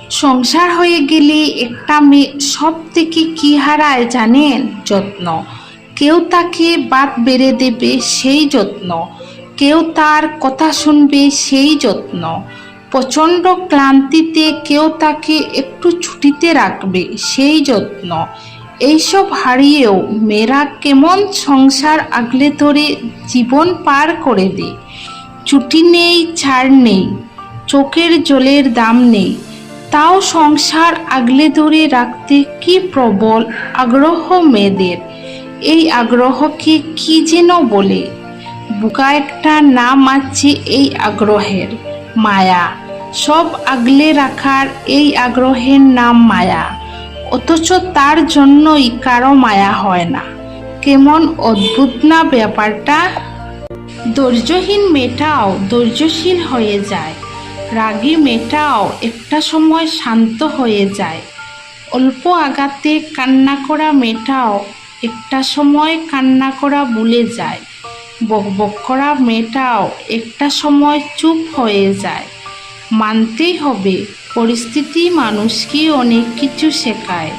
সংসার হয়ে গেলে একটা মেয়ে সব থেকে কি হারায় জানেন? যত্ন। কেউ তাকে বাত বেড়ে দেবে, সেই যত্ন। কেউ তার কথা শুনবে, সেই যত্ন। প্রচণ্ড ক্লান্তিতে কেউ তাকে একটু ছুটিতে রাখবে, সেই যত্ন। এইসব হারিয়েও মেয়েরা কেমন সংসার আগলে ধরে জীবন পার করে দেয়। ছুটি নেই, ছাড় নেই, চোখের জলের দাম নেই, তাও সংসার আগলে ধরে রাখতে কি প্রবল আগ্রহ মেয়েদের। এই আগ্রহকে কি যেন বলে, বুকা একটা নাম আছে এই আগ্রহের, মায়া। সব আগলে রাখার এই আগ্রহের নাম মায়া, অথচ তার জন্যই কারো মায়া হয় না। কেমন অদ্ভুত না ব্যাপারটা! ধৈর্যহীন মেয়েটাও ধৈর্যশীল হয়ে যায়, রাগী মেয়েটাও একটা সময় শান্ত হয়ে যায়, অল্প আঘাতে কান্না করা মেয়েটাও একটা সময় কান্না করা ভুলে যায়, বকবক করা মেয়েটাও একটা সময় চুপ হয়ে যায়। মানতেই হবে, পরিস্থিতি মানুষকে অনেক কিছু শেখায়।